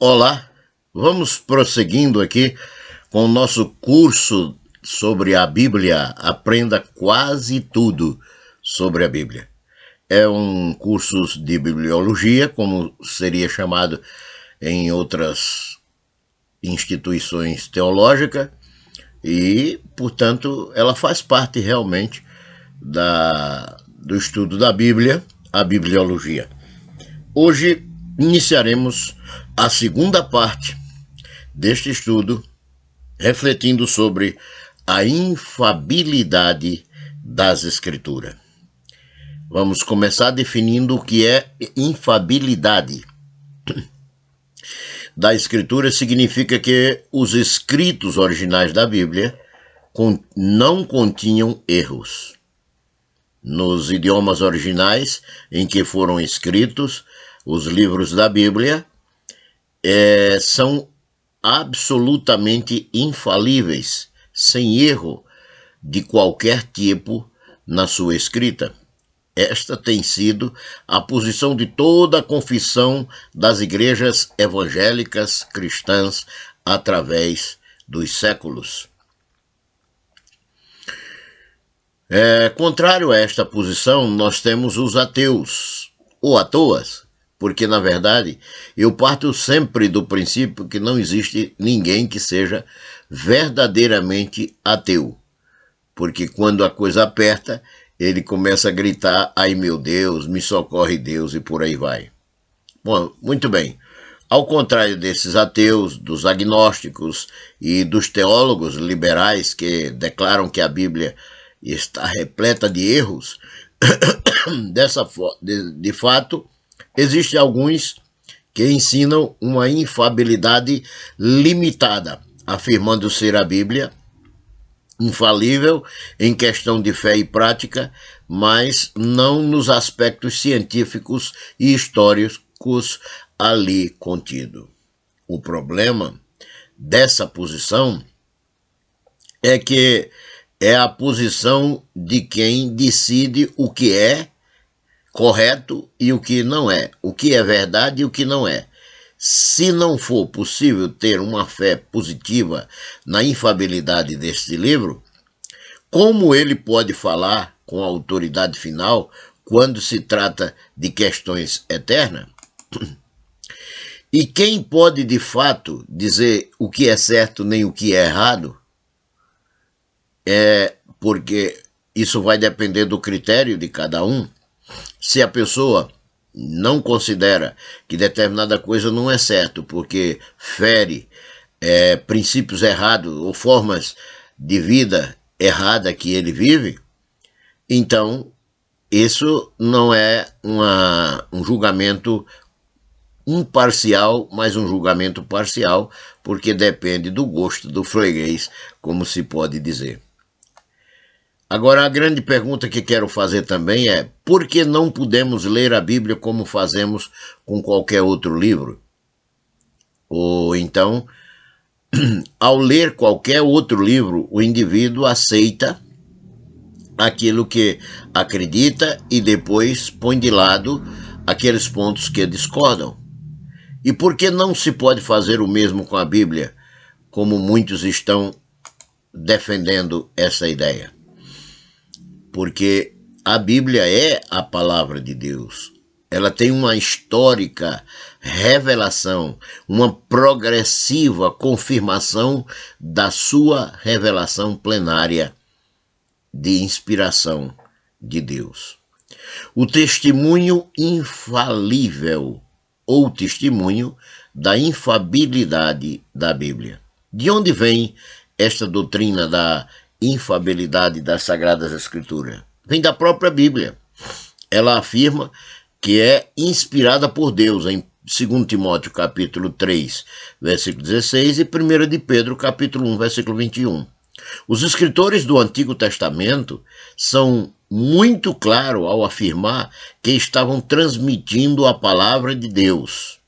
Olá, vamos prosseguindo aqui com o nosso curso sobre a Bíblia. Aprenda quase tudo sobre a Bíblia. É um curso de bibliologia, como seria chamado em outras instituições teológicas, e, portanto, ela faz parte realmente do estudo da Bíblia, a bibliologia. Hoje iniciaremos a segunda parte deste estudo, refletindo sobre a infalibilidade das Escrituras. Vamos começar definindo o que é infalibilidade. Da Escritura significa que os escritos originais da Bíblia não continham erros. Nos idiomas originais em que foram escritos os livros da Bíblia, são absolutamente infalíveis, sem erro de qualquer tipo na sua escrita. Esta tem sido a posição de toda a confissão das igrejas evangélicas cristãs através dos séculos. Contrário a esta posição, nós temos os ateus, ou atoas, porque, na verdade, eu parto sempre do princípio que não existe ninguém que seja verdadeiramente ateu. Porque quando a coisa aperta, ele começa a gritar, ai meu Deus, me socorre Deus, e por aí vai. Bom, muito bem. Ao contrário desses ateus, dos agnósticos e dos teólogos liberais que declaram que a Bíblia está repleta de erros, de fato, existem alguns que ensinam uma infalibilidade limitada, afirmando ser a Bíblia infalível em questão de fé e prática, mas não nos aspectos científicos e históricos ali contidos. O problema dessa posição é que é a posição de quem decide o que é correto e o que não é, o que é verdade e o que não é. Se não for possível ter uma fé positiva na infalibilidade deste livro, como ele pode falar com a autoridade final quando se trata de questões eternas? E quem pode de fato dizer o que é certo nem o que é errado? Porque isso vai depender do critério de cada um. Se a pessoa não considera que determinada coisa não é certo porque fere princípios errados ou formas de vida errada que ele vive, então isso não é um julgamento imparcial, mas um julgamento parcial, porque depende do gosto do freguês, como se pode dizer. Agora, a grande pergunta que quero fazer também é: por que não podemos ler a Bíblia como fazemos com qualquer outro livro? Ou então, ao ler qualquer outro livro, o indivíduo aceita aquilo que acredita e depois põe de lado aqueles pontos que discordam. E por que não se pode fazer o mesmo com a Bíblia, como muitos estão defendendo essa ideia? Porque a Bíblia é a palavra de Deus. Ela tem uma histórica revelação, uma progressiva confirmação da sua revelação plenária de inspiração de Deus. O testemunho infalível, ou testemunho da infalibilidade da Bíblia. De onde vem esta doutrina da infalibilidade das Sagradas Escrituras? Vem da própria Bíblia. Ela afirma que é inspirada por Deus em 2 Timóteo capítulo 3, versículo 16 e 1 de Pedro capítulo 1, versículo 21. Os escritores do Antigo Testamento são muito claros ao afirmar que estavam transmitindo a palavra de Deus.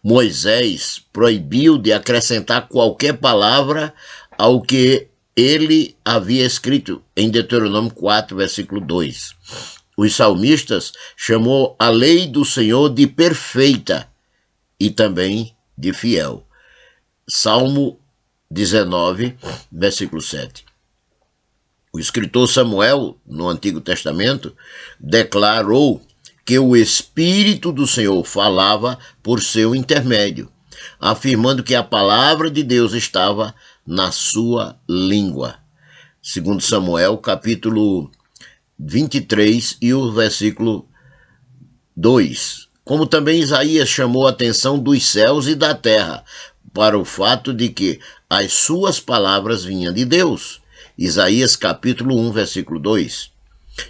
Moisés proibiu de acrescentar qualquer palavra ao que ele havia escrito em Deuteronômio 4, versículo 2. Os salmistas chamou a lei do Senhor de perfeita e também de fiel. Salmo 19, versículo 7. O escritor Samuel, no Antigo Testamento, declarou que o Espírito do Senhor falava por seu intermédio, afirmando que a palavra de Deus estava na sua língua. Segundo Samuel, capítulo 23 e o versículo 2. Como também Isaías chamou a atenção dos céus e da terra para o fato de que as suas palavras vinham de Deus. Isaías capítulo 1, versículo 2.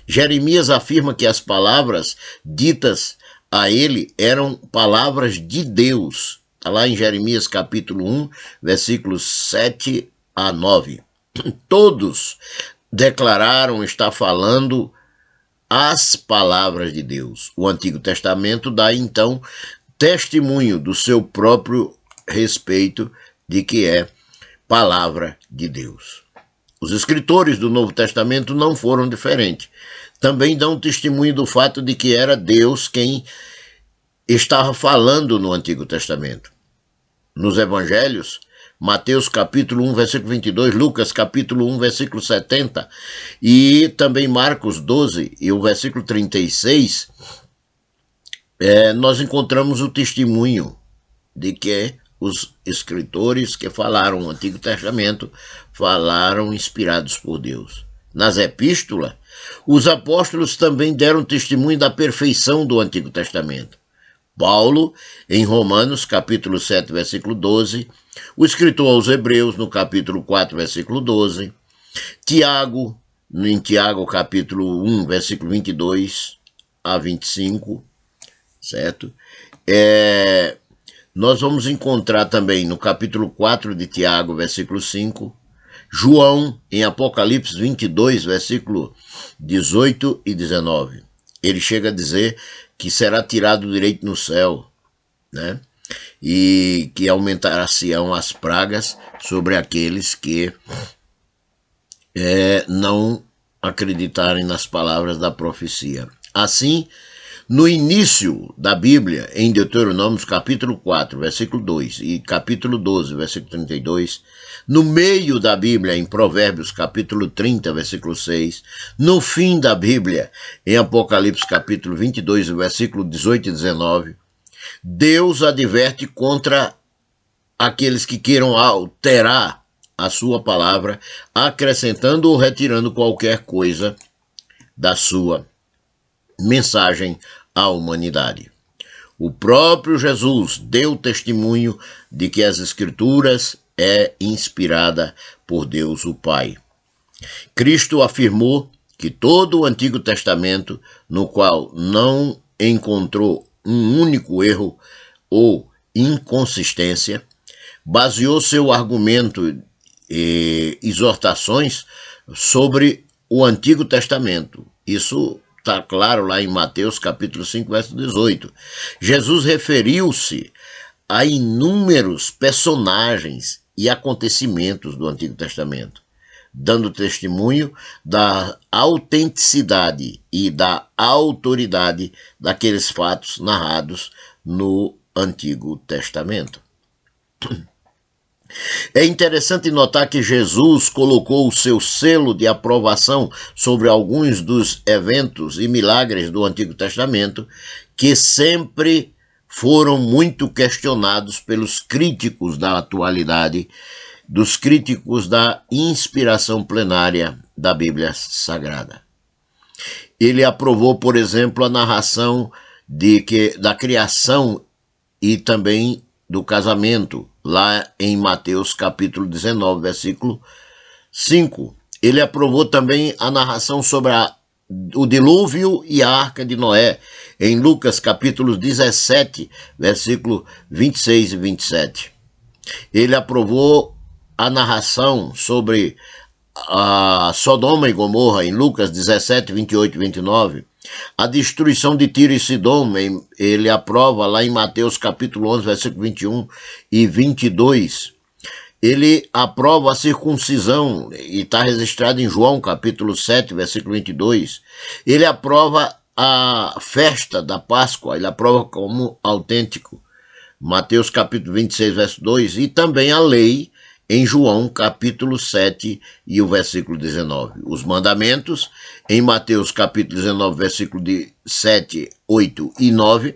Jeremias afirma que as palavras ditas a ele eram palavras de Deus. Está lá em Jeremias capítulo 1, versículos 7 a 9. Todos declararam estar falando as palavras de Deus. O Antigo Testamento dá, então, testemunho do seu próprio respeito de que é palavra de Deus. Os escritores do Novo Testamento não foram diferentes. Também dão testemunho do fato de que era Deus quem estava falando no Antigo Testamento. Nos Evangelhos, Mateus capítulo 1, versículo 22, Lucas capítulo 1, versículo 70 e também Marcos 12 e o versículo 36, nós encontramos o testemunho de que os escritores que falaram o Antigo Testamento falaram inspirados por Deus. Nas epístolas, os apóstolos também deram testemunho da perfeição do Antigo Testamento. Paulo, em Romanos, capítulo 7, versículo 12, o escritor aos Hebreus, no capítulo 4, versículo 12, Tiago, em Tiago, capítulo 1, versículo 22 a 25, certo? Nós vamos encontrar também no capítulo 4 de Tiago, versículo 5, João, em Apocalipse 22, versículo 18 e 19. Ele chega a dizer que será tirado o direito no céu, né? E que aumentar-se-ão as pragas sobre aqueles que não acreditarem nas palavras da profecia. Assim, no início da Bíblia, em Deuteronômio, capítulo 4, versículo 2, e capítulo 12, versículo 32, no meio da Bíblia, em Provérbios, capítulo 30, versículo 6, no fim da Bíblia, em Apocalipse, capítulo 22, versículo 18 e 19, Deus adverte contra aqueles que queiram alterar a sua palavra, acrescentando ou retirando qualquer coisa da sua mensagem à humanidade. O próprio Jesus deu testemunho de que as Escrituras é inspirada por Deus o Pai. Cristo afirmou que todo o Antigo Testamento, no qual não encontrou um único erro ou inconsistência, baseou seu argumento e exortações sobre o Antigo Testamento. Isso está claro lá em Mateus capítulo 5, verso 18. Jesus referiu-se a inúmeros personagens e acontecimentos do Antigo Testamento, dando testemunho da autenticidade e da autoridade daqueles fatos narrados no Antigo Testamento. É interessante notar que Jesus colocou o seu selo de aprovação sobre alguns dos eventos e milagres do Antigo Testamento, que sempre foram muito questionados pelos críticos da atualidade, dos críticos da inspiração plenária da Bíblia Sagrada. Ele aprovou, por exemplo, a narração da criação e também do casamento, lá em Mateus capítulo 19, versículo 5. Ele aprovou também a narração sobre o dilúvio e a arca de Noé, em Lucas capítulo 17, versículo 26 e 27. Ele aprovou a narração sobre a Sodoma e Gomorra, em Lucas 17, 28 e 29. A destruição de Tiro e Sidom, ele aprova lá em Mateus capítulo 11, versículo 21 e 22. Ele aprova a circuncisão, e está registrado em João capítulo 7, versículo 22. Ele aprova a festa da Páscoa, ele aprova como autêntico. Mateus capítulo 26, verso 2, e também a lei em João capítulo 7 e o versículo 19. Os mandamentos em Mateus capítulo 19, versículo 7, 8 e 9.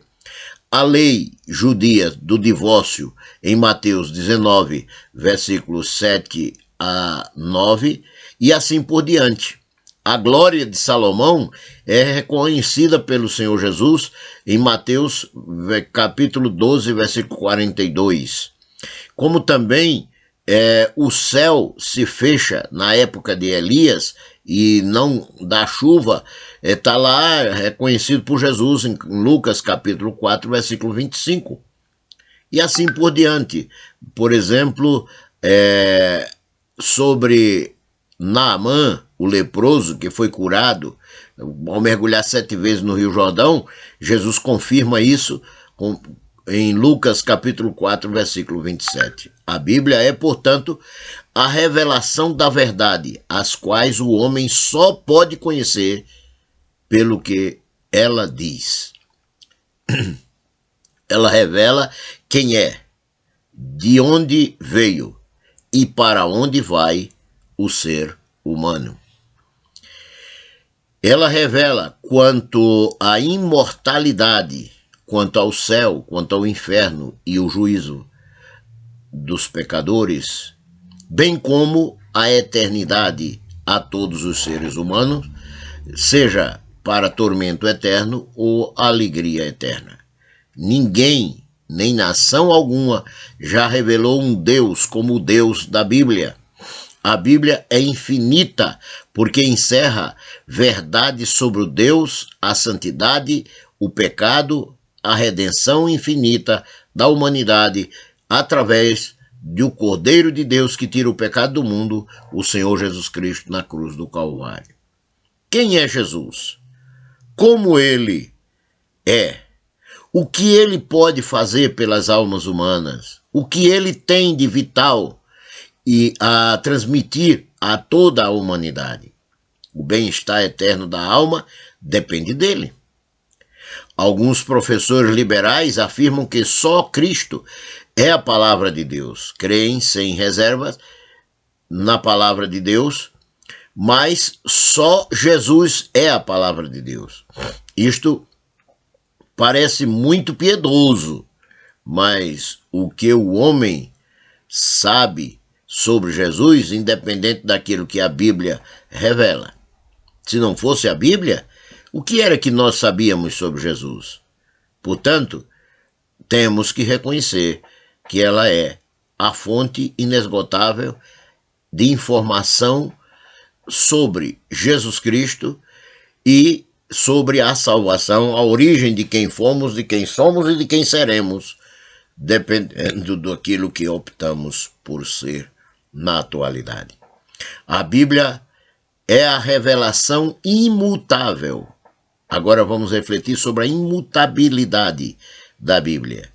A lei judia do divórcio em Mateus 19, versículos 7 a 9, e assim por diante. A glória de Salomão é reconhecida pelo Senhor Jesus em Mateus capítulo 12, versículo 42. Como também o céu se fecha na época de Elias e não dá chuva, está lá reconhecido por Jesus em Lucas capítulo 4, versículo 25. E assim por diante. Por exemplo, sobre Naamã, o leproso que foi curado ao mergulhar 7 vezes no Rio Jordão, Jesus confirma isso em Lucas capítulo 4, versículo 27. A Bíblia é, portanto, a revelação da verdade, as quais o homem só pode conhecer pelo que ela diz. Ela revela quem é, de onde veio e para onde vai o ser humano. Ela revela quanto à imortalidade, quanto ao céu, quanto ao inferno e o juízo dos pecadores, bem como a eternidade a todos os seres humanos, seja para tormento eterno ou alegria eterna. Ninguém, nem nação alguma, já revelou um Deus como o Deus da Bíblia. A Bíblia é infinita porque encerra verdades sobre o Deus, a santidade, o pecado, a redenção infinita da humanidade através do Cordeiro de Deus que tira o pecado do mundo, o Senhor Jesus Cristo na cruz do Calvário. Quem é Jesus? Como ele é? O que ele pode fazer pelas almas humanas? O que ele tem de vital e a transmitir a toda a humanidade? O bem-estar eterno da alma depende dele. Alguns professores liberais afirmam que só Cristo é a palavra de Deus. Creem sem reservas na palavra de Deus, mas só Jesus é a palavra de Deus. Isto parece muito piedoso, mas o que o homem sabe sobre Jesus, independente daquilo que a Bíblia revela. Se não fosse a Bíblia, o que era que nós sabíamos sobre Jesus? Portanto, temos que reconhecer que ela é a fonte inesgotável de informação sobre Jesus Cristo e sobre a salvação, a origem de quem fomos, de quem somos e de quem seremos, dependendo daquilo que optamos por ser na atualidade. A Bíblia é a revelação imutável. Agora vamos refletir sobre a imutabilidade da Bíblia.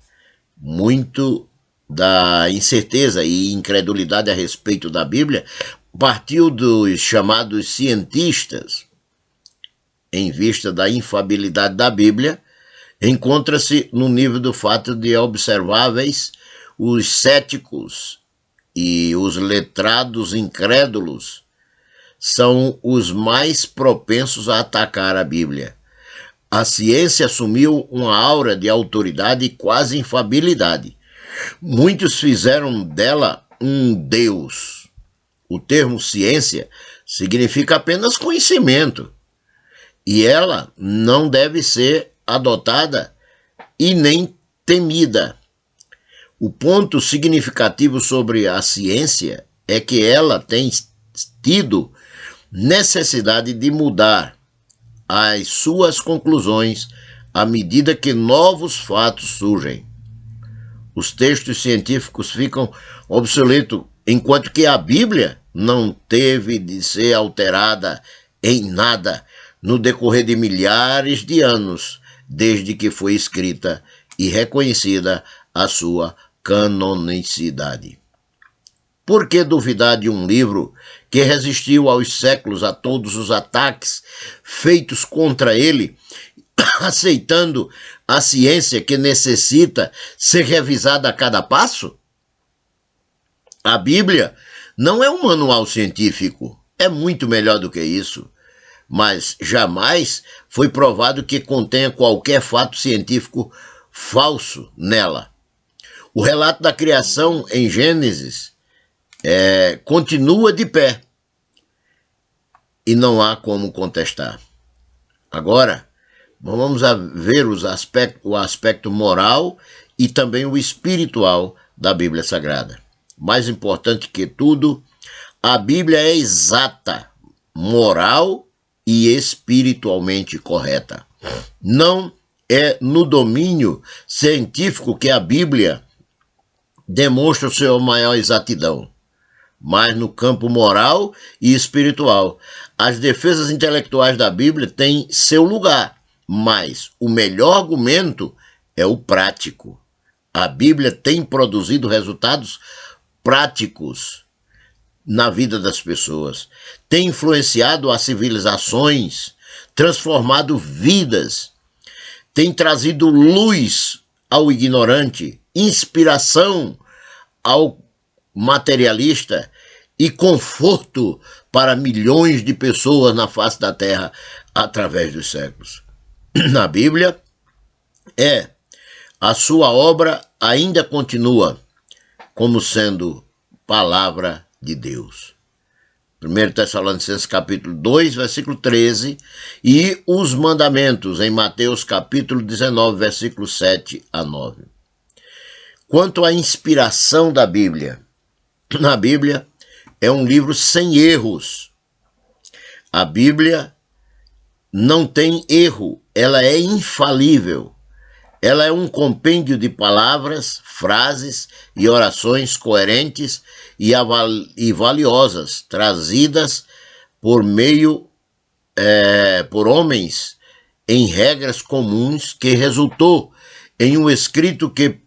Muito da incerteza e incredulidade a respeito da Bíblia partiu dos chamados cientistas. Em vista da infalibilidade da Bíblia, encontra-se no nível do fato de observáveis os céticos e os letrados incrédulos são os mais propensos a atacar a Bíblia. A ciência assumiu uma aura de autoridade e quase infalibilidade. Muitos fizeram dela um Deus. O termo ciência significa apenas conhecimento. E ela não deve ser adotada e nem temida. O ponto significativo sobre a ciência é que ela tem tido necessidade de mudar as suas conclusões à medida que novos fatos surgem. Os textos científicos ficam obsoletos, enquanto que a Bíblia não teve de ser alterada em nada no decorrer de milhares de anos, desde que foi escrita e reconhecida a sua canonicidade. Por que duvidar de um livro que resistiu aos séculos a todos os ataques feitos contra ele aceitando a ciência que necessita ser revisada a cada passo? A Bíblia não é um manual científico, é muito melhor do que isso, mas jamais foi provado que contenha qualquer fato científico falso nela. O relato da criação em Gênesis continua de pé e não há como contestar. Agora, vamos ver o aspecto moral e também o espiritual da Bíblia Sagrada. Mais importante que tudo, a Bíblia é exata, moral e espiritualmente correta. Não é no domínio científico que a Bíblia demonstra sua maior exatidão, mas no campo moral e espiritual. As defesas intelectuais da Bíblia têm seu lugar, mas o melhor argumento é o prático. A Bíblia tem produzido resultados práticos na vida das pessoas, tem influenciado as civilizações, transformado vidas, tem trazido luz ao ignorante, inspiração ao materialista e conforto para milhões de pessoas na face da terra através dos séculos. Na Bíblia, a sua obra ainda continua como sendo palavra de Deus. 1 Tessalonicenses capítulo 2, versículo 13, e os mandamentos em Mateus capítulo 19, versículo 7 a 9. Quanto à inspiração da Bíblia, na Bíblia é um livro sem erros. A Bíblia não tem erro, ela é infalível. Ela é um compêndio de palavras, frases e orações coerentes e valiosas, trazidas por homens em regras comuns, que resultou em um escrito que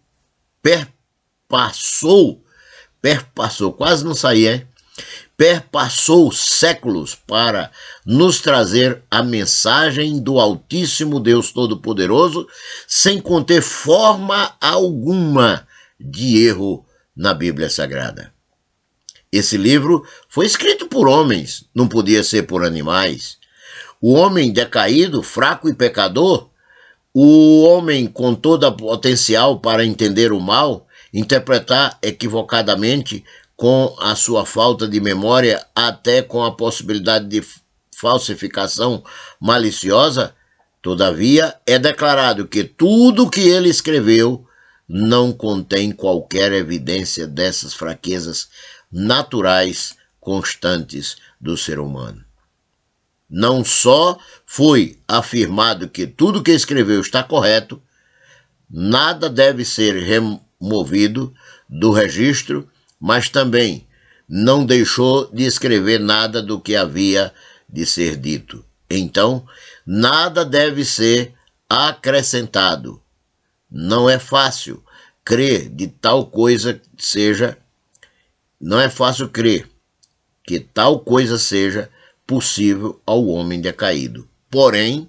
perpassou, quase não saía, hein? Perpassou séculos para nos trazer a mensagem do Altíssimo Deus Todo-Poderoso, sem conter forma alguma de erro na Bíblia Sagrada. Esse livro foi escrito por homens, não podia ser por animais. O homem decaído, fraco e pecador, o homem com todo o potencial para entender o mal, interpretar equivocadamente, com a sua falta de memória, até com a possibilidade de falsificação maliciosa, todavia é declarado que tudo o que ele escreveu não contém qualquer evidência dessas fraquezas naturais constantes do ser humano. Não só foi afirmado que tudo o que escreveu está correto, nada deve ser removido do registro, mas também não deixou de escrever nada do que havia de ser dito. Então, nada deve ser acrescentado. Não é fácil crer de tal coisa seja, não é fácil crer que tal coisa seja possível ao homem decaído. Porém,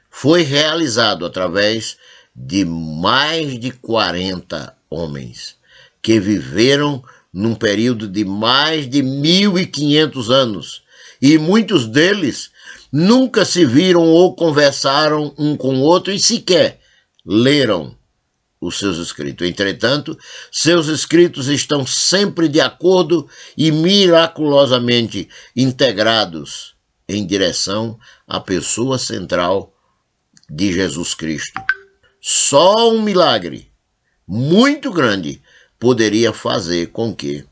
foi realizado através de mais de 40 homens que viveram num período de mais de 1.500 anos, e muitos deles nunca se viram ou conversaram um com o outro e sequer leram os seus escritos. Entretanto, seus escritos estão sempre de acordo e miraculosamente integrados em direção à pessoa central de Jesus Cristo. Só um milagre muito grande poderia fazer com que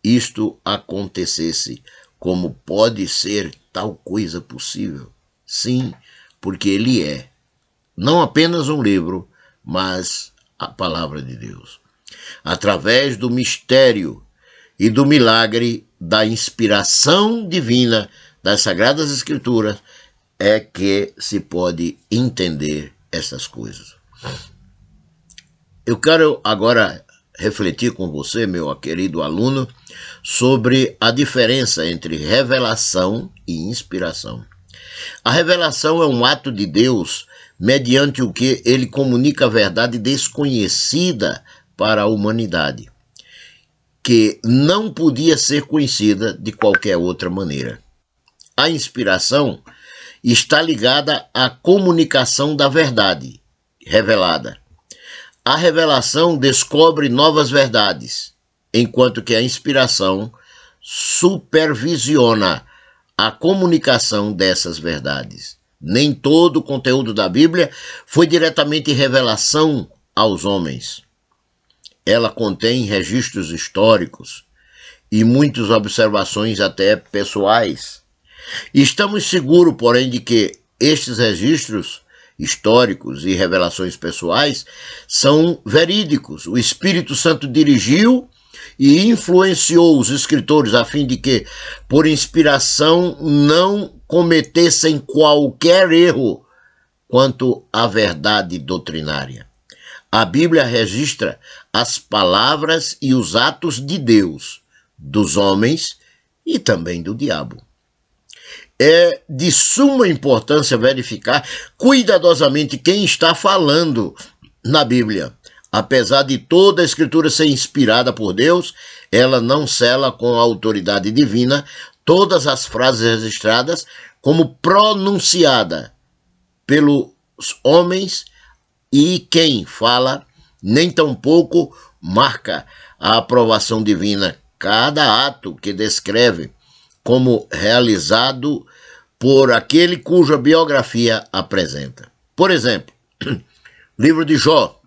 isto acontecesse. Como pode ser tal coisa possível? Sim, porque ele é não apenas um livro, mas a palavra de Deus. Através do mistério e do milagre da inspiração divina das Sagradas Escrituras é que se pode entender essas coisas. Eu quero agora refletir com você, meu querido aluno, sobre a diferença entre revelação e inspiração. A revelação é um ato de Deus mediante o que ele comunica a verdade desconhecida para a humanidade, que não podia ser conhecida de qualquer outra maneira. A inspiração está ligada à comunicação da verdade revelada. A revelação descobre novas verdades, enquanto que a inspiração supervisiona a comunicação dessas verdades. Nem todo o conteúdo da Bíblia foi diretamente revelação aos homens. Ela contém registros históricos e muitas observações até pessoais. Estamos seguros, porém, de que estes registros históricos e revelações pessoais são verídicos. O Espírito Santo dirigiu e influenciou os escritores a fim de que, por inspiração, não cometessem qualquer erro quanto à verdade doutrinária. A Bíblia registra as palavras e os atos de Deus, dos homens e também do diabo. É de suma importância verificar cuidadosamente quem está falando na Bíblia. Apesar de toda a Escritura ser inspirada por Deus, ela não sela com a autoridade divina todas as frases registradas como pronunciada pelos homens, e quem fala nem tampouco marca a aprovação divina. Cada ato que descreve como realizado por aquele cuja biografia apresenta. Por exemplo, livro de Jó.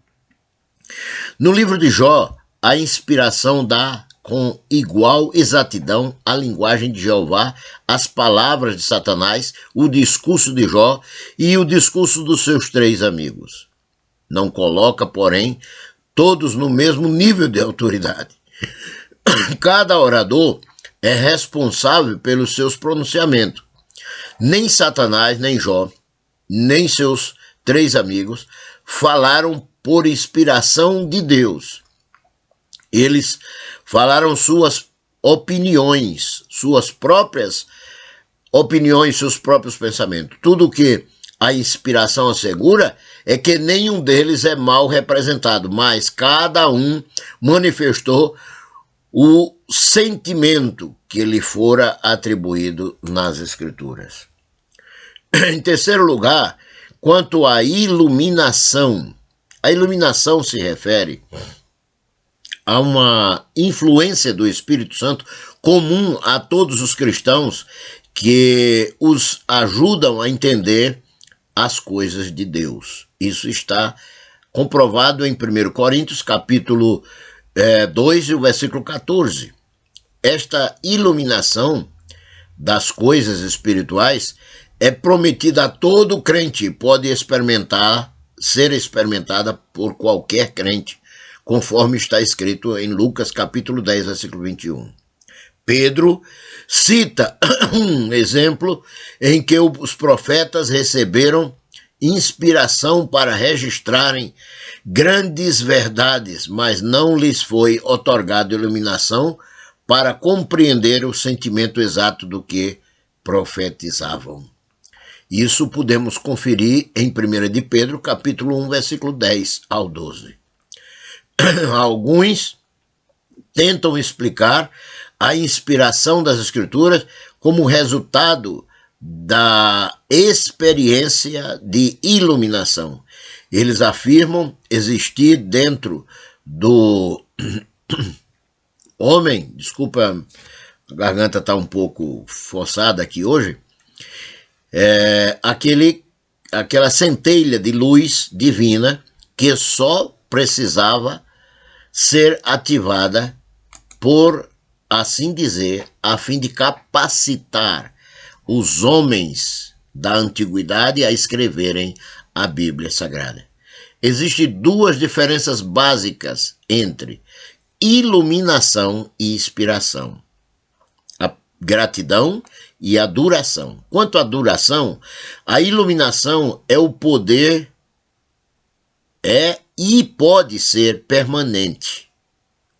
No livro de Jó, a inspiração dá com igual exatidão a linguagem de Jeová, as palavras de Satanás, o discurso de Jó e o discurso dos seus 3 amigos. Não coloca, porém, todos no mesmo nível de autoridade. Cada orador é responsável pelos seus pronunciamentos. Nem Satanás, nem Jó, nem seus 3 amigos falaram por inspiração de Deus. Eles falaram suas opiniões, suas próprias opiniões, seus próprios pensamentos. Tudo o que a inspiração assegura é que nenhum deles é mal representado, mas cada um manifestou o sentimento que lhe fora atribuído nas Escrituras. Em terceiro lugar, quanto à iluminação. A iluminação se refere a uma influência do Espírito Santo comum a todos os cristãos que os ajudam a entender as coisas de Deus. Isso está comprovado em 1 Coríntios, capítulo 2 e o versículo 14. Esta iluminação das coisas espirituais é prometida a todo crente e pode ser experimentada por qualquer crente, conforme está escrito em Lucas capítulo 10, versículo 21. Pedro cita um exemplo em que os profetas receberam inspiração para registrarem grandes verdades, mas não lhes foi otorgada iluminação para compreender o sentimento exato do que profetizavam. Isso podemos conferir em 1 de Pedro, capítulo 1, versículo 10 ao 12. Alguns tentam explicar a inspiração das Escrituras como resultado da experiência de iluminação. Eles afirmam existir dentro do homem, desculpa, a garganta está um pouco forçada aqui hoje, aquela centelha de luz divina que só precisava ser ativada por, assim dizer, a fim de capacitar os homens da antiguidade a escreverem a Bíblia Sagrada. Existem 2 diferenças básicas entre iluminação e inspiração: a gratidão e a duração. Quanto à duração, a iluminação é o poder, e pode ser permanente.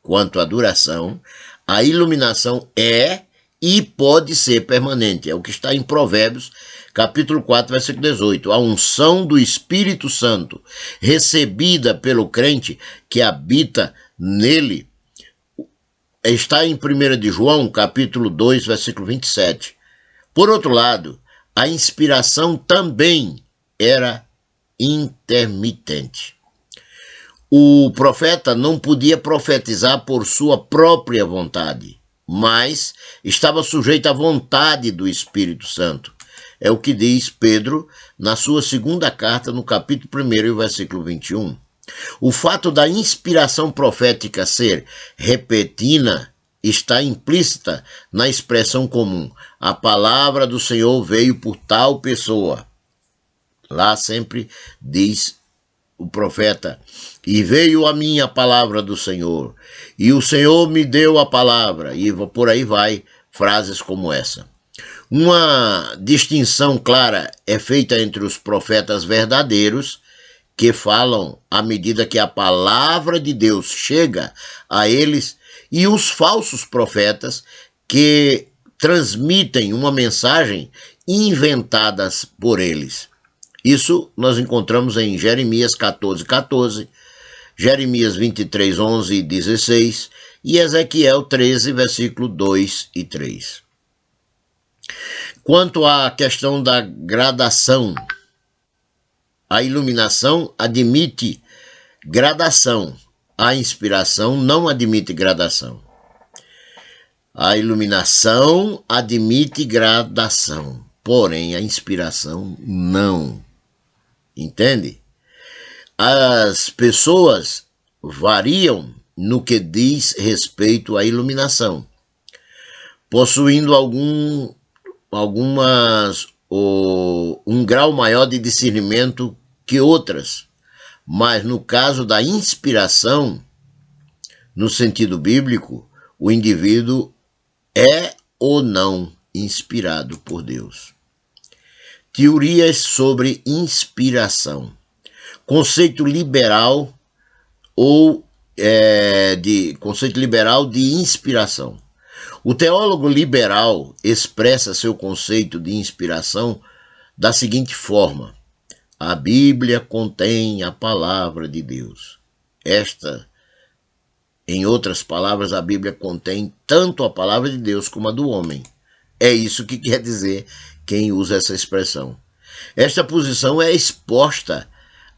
Quanto à duração, a iluminação é e pode ser permanente. É o que está em Provérbios, capítulo 4, versículo 18. A unção do Espírito Santo, recebida pelo crente que habita nele, está em 1 de João, capítulo 2, versículo 27. Por outro lado, a inspiração também era intermitente. O profeta não podia profetizar por sua própria vontade, mas estava sujeito à vontade do Espírito Santo. É o que diz Pedro na sua segunda carta, no capítulo 1, versículo 21. O fato da inspiração profética ser repentina está implícita na expressão comum. A palavra do Senhor veio por tal pessoa. Lá sempre diz o profeta: e veio a mim a palavra do Senhor, e o Senhor me deu a palavra, e por aí vai, frases como essa. Uma distinção clara é feita entre os profetas verdadeiros, que falam à medida que a palavra de Deus chega a eles, e os falsos profetas, que transmitem uma mensagem inventada por eles. Isso nós encontramos em Jeremias 14:14, Jeremias 23, 11 e 16 e Ezequiel 13, versículo 2 e 3. Quanto à questão da gradação, a iluminação admite gradação, a inspiração não admite gradação. A iluminação admite gradação, porém a inspiração não. Entende? As pessoas variam no que diz respeito à iluminação, possuindo um grau maior de discernimento que outras, mas no caso da inspiração, no sentido bíblico, o indivíduo é ou não inspirado por Deus. Teorias sobre inspiração. Conceito liberal de inspiração. O teólogo liberal expressa seu conceito de inspiração da seguinte forma: a Bíblia contém a palavra de Deus. Em outras palavras, a Bíblia contém tanto a palavra de Deus como a do homem. É isso que quer dizer quem usa essa expressão. Esta posição é exposta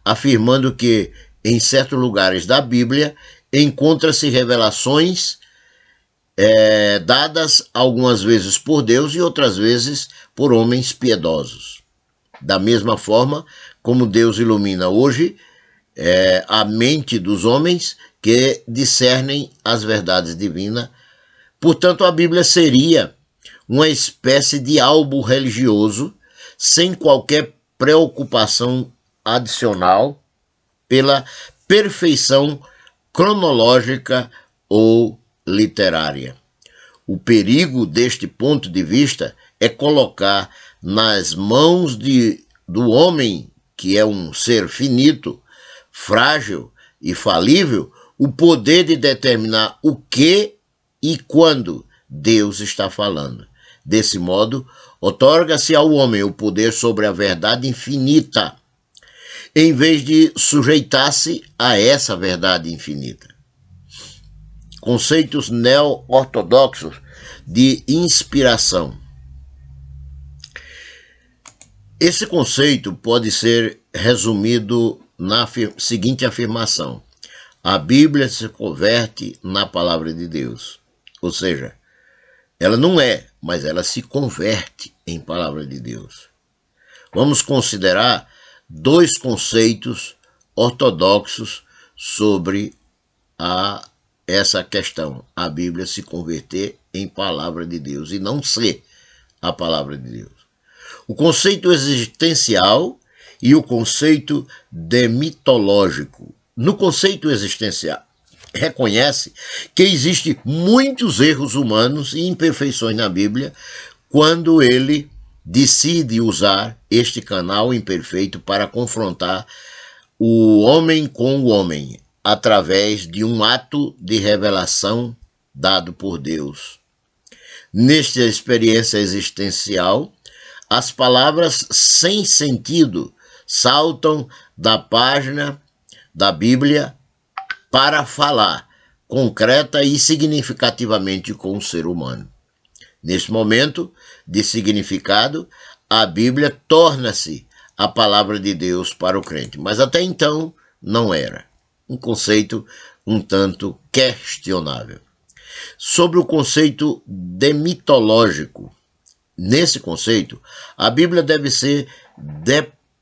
afirmando que, em certos lugares da Bíblia, encontra-se revelações dadas algumas vezes por Deus e outras vezes por homens piedosos. Da mesma forma como Deus ilumina hoje a mente dos homens que discernem as verdades divinas. Portanto, a Bíblia seria uma espécie de álbum religioso, sem qualquer preocupação adicional pela perfeição cronológica ou literária. O perigo deste ponto de vista é colocar nas mãos do homem, que é um ser finito, frágil e falível, o poder de determinar o que e quando Deus está falando. Desse modo, outorga-se ao homem o poder sobre a verdade infinita, em vez de sujeitar-se a essa verdade infinita. Conceitos neo-ortodoxos de inspiração. Esse conceito pode ser resumido na seguinte afirmação: a Bíblia se converte na palavra de Deus. Ou seja, ela não é, mas ela se converte em palavra de Deus. Vamos considerar dois conceitos ortodoxos sobre essa questão: a Bíblia se converter em palavra de Deus e não ser a palavra de Deus. O conceito existencial e o conceito demitológico. No conceito existencial, reconhece que existem muitos erros humanos e imperfeições na Bíblia quando ele decide usar este canal imperfeito para confrontar o homem com o homem, através de um ato de revelação dado por Deus. Nesta experiência existencial, As palavras sem sentido saltam da página da Bíblia para falar concreta e significativamente com o ser humano. Nesse momento de significado, a Bíblia torna-se a palavra de Deus para o crente, mas até então não era. Um conceito um tanto questionável. Sobre o conceito demitológico. Nesse conceito, a Bíblia deve ser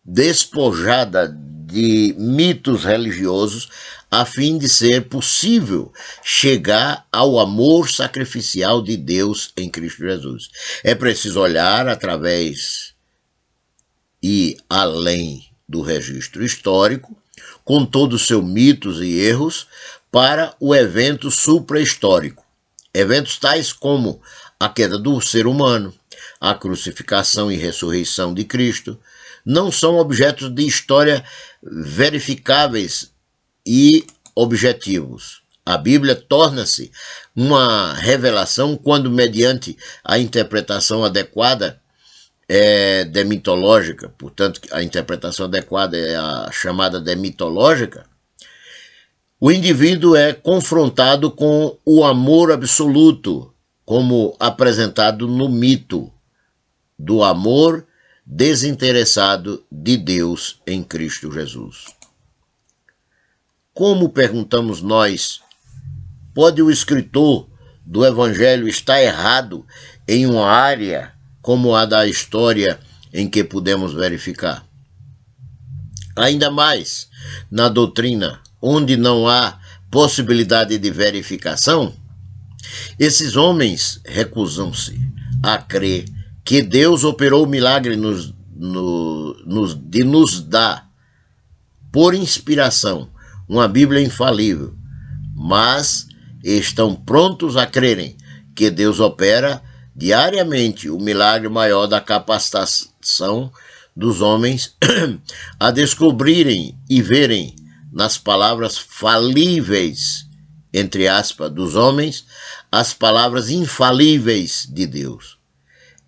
despojada de mitos religiosos a fim de ser possível chegar ao amor sacrificial de Deus em Cristo Jesus. É preciso olhar através e além do registro histórico, com todos os seus mitos e erros, para o evento supra-histórico. Eventos tais como a queda do ser humano, a crucificação e ressurreição de Cristo, não são objetos de história verificáveis e objetivos. A Bíblia torna-se uma revelação quando, mediante a interpretação adequada, demitológica, portanto, a interpretação adequada é a chamada demitológica, o indivíduo é confrontado com o amor absoluto, como apresentado no mito do amor desinteressado de Deus em Cristo Jesus. Como, perguntamos nós, pode o escritor do Evangelho estar errado em uma área como a da história em que podemos verificar? Ainda mais na doutrina, onde não há possibilidade de verificação, esses homens recusam-se a crer que Deus operou o milagre de nos dar, por inspiração, uma Bíblia infalível, mas estão prontos a crerem que Deus opera diariamente o milagre maior da capacitação dos homens a descobrirem e verem nas palavras falíveis, entre aspas, dos homens, as palavras infalíveis de Deus.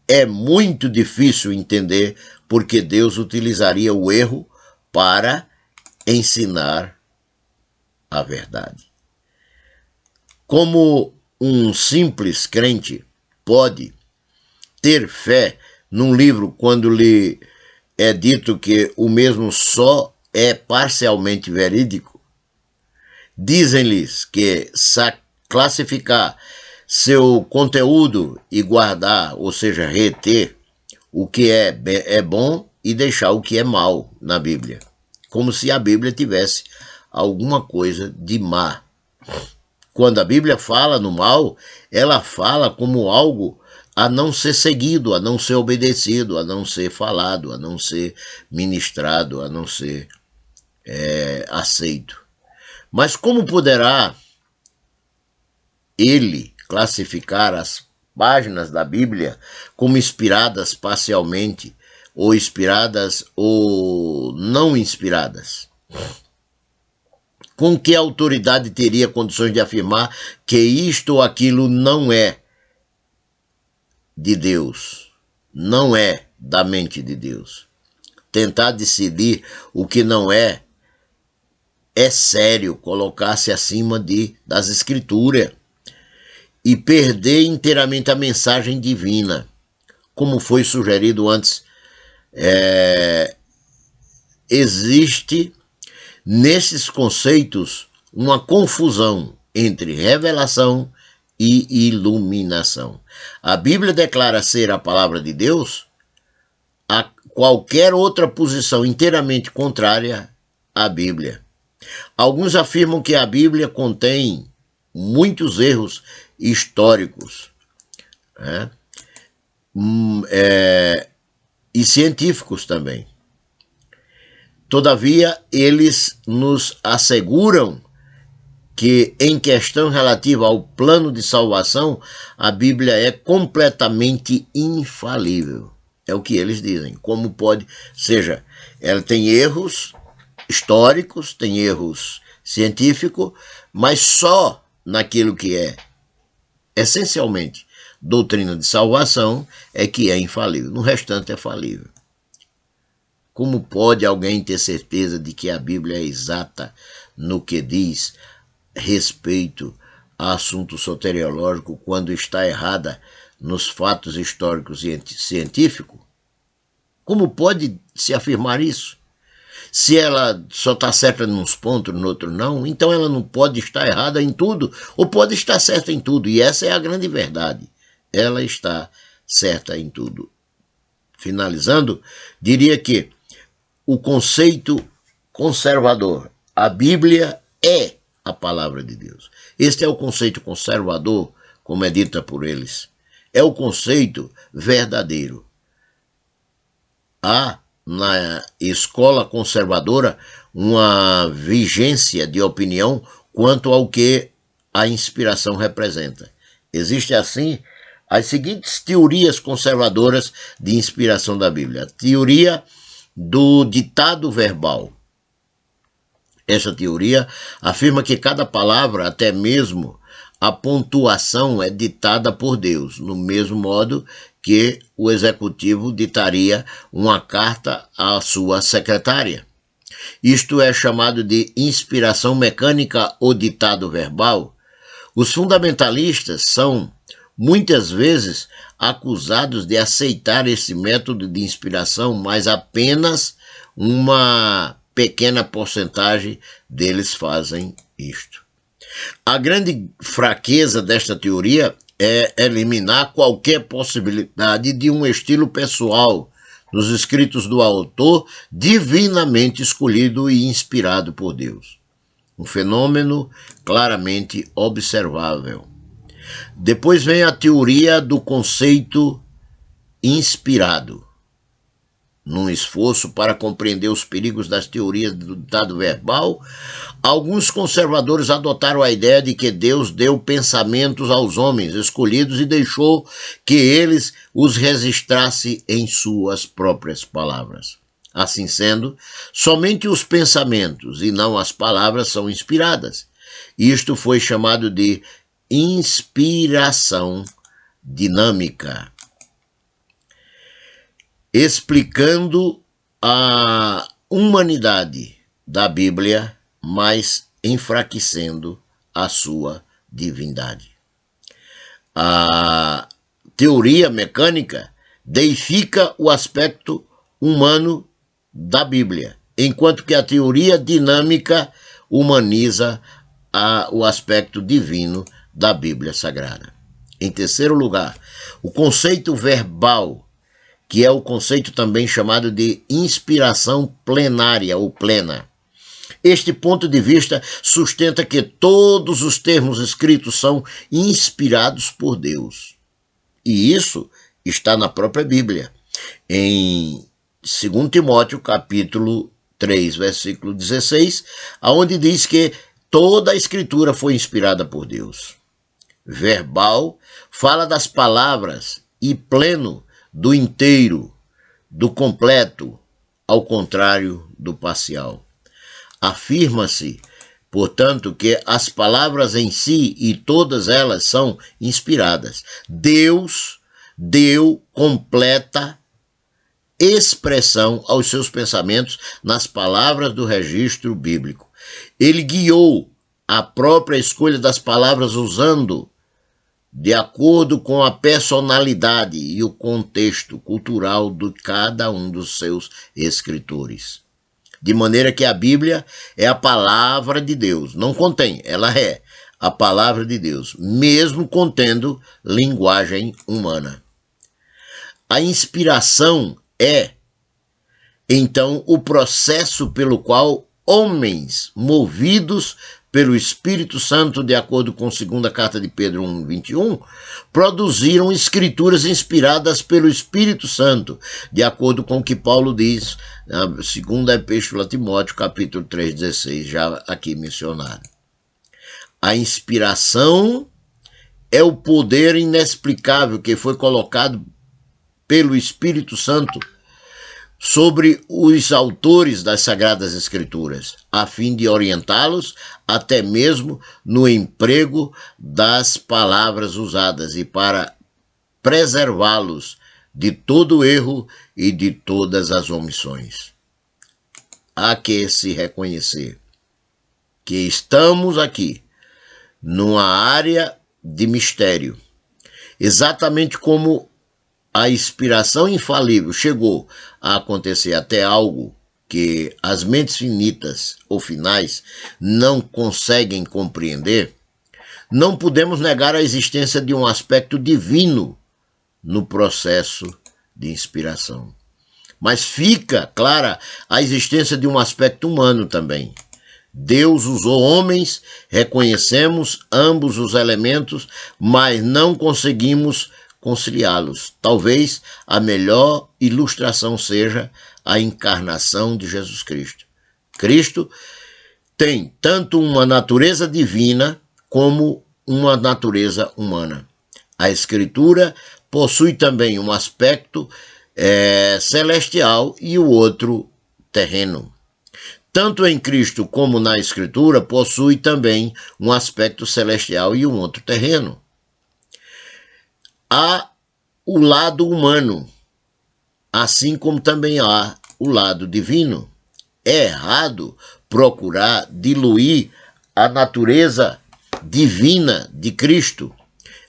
É muito difícil entender por que Deus utilizaria o erro para ensinar a verdade. Como um simples crente pode ter fé num livro quando lhe é dito que o mesmo só é parcialmente verídico? Dizem-lhes que classificar seu conteúdo e guardar, ou seja, reter o que é bom e deixar o que é mal na Bíblia, como se a Bíblia tivesse alguma coisa de má. Quando a Bíblia fala no mal, ela fala como algo a não ser seguido, a não ser obedecido, a não ser falado, a não ser ministrado, a não ser aceito. Mas como poderá ele classificar as páginas da Bíblia como inspiradas parcialmente, ou inspiradas ou não inspiradas? Com que autoridade teria condições de afirmar que isto ou aquilo não é de Deus, não é da mente de Deus? Tentar decidir o que não é sério, colocar-se acima das Escrituras e perder inteiramente a mensagem divina, como foi sugerido antes. Existe nesses conceitos uma confusão entre revelação e iluminação. A Bíblia declara ser a palavra de Deus. A qualquer outra posição inteiramente contrária à Bíblia. Alguns afirmam que a Bíblia contém muitos erros históricos, e científicos também. Todavia, eles nos asseguram que, em questão relativa ao plano de salvação, a Bíblia é completamente infalível. É o que eles dizem. Como pode... Seja, ela tem erros históricos, tem erros científicos, mas só naquilo que é essencialmente doutrina de salvação é que é infalível. No restante é falível. Como pode alguém ter certeza de que a Bíblia é exata no que diz respeito a assunto soteriológico quando está errada nos fatos históricos e científicos? Como pode se afirmar isso? Se ela só está certa em uns pontos, no outro não, então ela não pode estar errada em tudo, ou pode estar certa em tudo, e essa é a grande verdade. Ela está certa em tudo. Finalizando, diria que o conceito conservador, a Bíblia é a palavra de Deus. Este é o conceito conservador, como é dita por eles. É o conceito verdadeiro. Há na escola conservadora uma vigência de opinião quanto ao que a inspiração representa. Existem, assim, as seguintes teorias conservadoras de inspiração da Bíblia. A teoria do ditado verbal. Essa teoria afirma que cada palavra, até mesmo a pontuação, é ditada por Deus, no mesmo modo que o executivo ditaria uma carta à sua secretária. Isto é chamado de inspiração mecânica ou ditado verbal. Os fundamentalistas são muitas vezes acusados de aceitar esse método de inspiração, mas apenas uma pequena porcentagem deles fazem isto. A grande fraqueza desta teoria é eliminar qualquer possibilidade de um estilo pessoal nos escritos do autor divinamente escolhido e inspirado por Deus. Um fenômeno claramente observável. Depois vem a teoria do conceito inspirado. Num esforço para compreender os perigos das teorias do ditado verbal, alguns conservadores adotaram a ideia de que Deus deu pensamentos aos homens escolhidos e deixou que eles os registrassem em suas próprias palavras. Assim sendo, somente os pensamentos e não as palavras são inspiradas. Isto foi chamado de inspiração dinâmica, explicando a humanidade da Bíblia, mas enfraquecendo a sua divindade. A teoria mecânica deifica o aspecto humano da Bíblia, enquanto que a teoria dinâmica humaniza o aspecto divino da Bíblia Sagrada. Em terceiro lugar, o conceito verbal, que é o conceito também chamado de inspiração plenária ou plena. Este ponto de vista sustenta que todos os termos escritos são inspirados por Deus. E isso está na própria Bíblia. Em 2 Timóteo, capítulo 3, versículo 16, onde diz que toda a Escritura foi inspirada por Deus. Verbal fala das palavras e pleno do inteiro, do completo, ao contrário do parcial. Afirma-se, portanto, que as palavras em si e todas elas são inspiradas. Deus deu completa expressão aos seus pensamentos nas palavras do registro bíblico. Ele guiou a própria escolha das palavras usando de acordo com a personalidade e o contexto cultural de cada um dos seus escritores. De maneira que a Bíblia é a palavra de Deus. Não contém, ela é a palavra de Deus, mesmo contendo linguagem humana. A inspiração é, então, o processo pelo qual homens movidos pelo Espírito Santo, de acordo com a segunda carta de Pedro 1:21, produziram escrituras inspiradas pelo Espírito Santo, de acordo com o que Paulo diz na segunda epístola a Timóteo, capítulo 3:16, já aqui mencionado. A inspiração é o poder inexplicável que foi colocado pelo Espírito Santo sobre os autores das Sagradas Escrituras, a fim de orientá-los até mesmo no emprego das palavras usadas e para preservá-los de todo erro e de todas as omissões. Há que se reconhecer que estamos aqui numa área de mistério, exatamente como a inspiração infalível chegou a acontecer até algo que as mentes finitas ou finais não conseguem compreender. Não podemos negar a existência de um aspecto divino no processo de inspiração. Mas fica clara a existência de um aspecto humano também. Deus usou homens, reconhecemos ambos os elementos, mas não conseguimos conciliá-los. Talvez a melhor ilustração seja a encarnação de Jesus Cristo. Cristo tem tanto uma natureza divina como uma natureza humana. A Escritura possui também um aspecto celestial e o outro terreno. Tanto em Cristo como na Escritura possui também um aspecto celestial e um outro terreno. Há o lado humano, assim como também há o lado divino. É errado procurar diluir a natureza divina de Cristo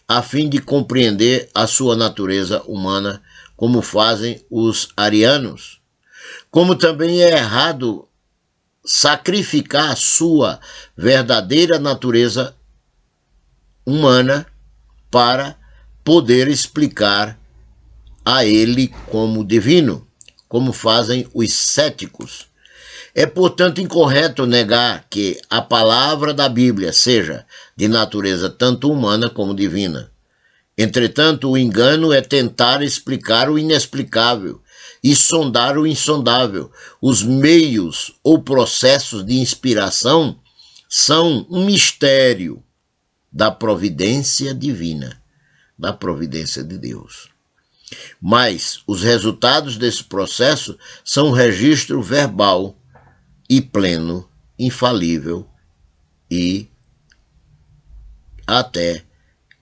a fim de compreender a sua natureza humana, como fazem os arianos. Como também é errado sacrificar a sua verdadeira natureza humana para poder explicar a ele como divino, como fazem os céticos. É, portanto, incorreto negar que a palavra da Bíblia seja de natureza tanto humana como divina. Entretanto, o engano é tentar explicar o inexplicável e sondar o insondável. Os meios ou processos de inspiração são um mistério da providência divina, da providência de Deus. Mas os resultados desse processo são um registro verbal e pleno, infalível e até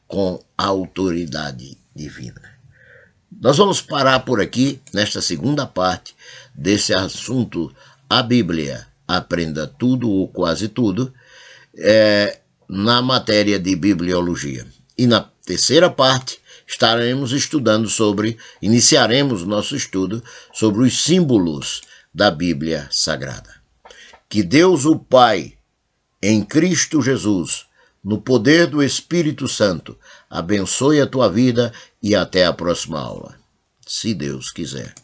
com a autoridade divina. Nós vamos parar por aqui nesta segunda parte desse assunto, a Bíblia. Aprenda tudo ou quase tudo na matéria de bibliologia. E na terceira parte estaremos estudando iniciaremos nosso estudo sobre os símbolos da Bíblia Sagrada. Que Deus o Pai, em Cristo Jesus, no poder do Espírito Santo, abençoe a tua vida e até a próxima aula, se Deus quiser.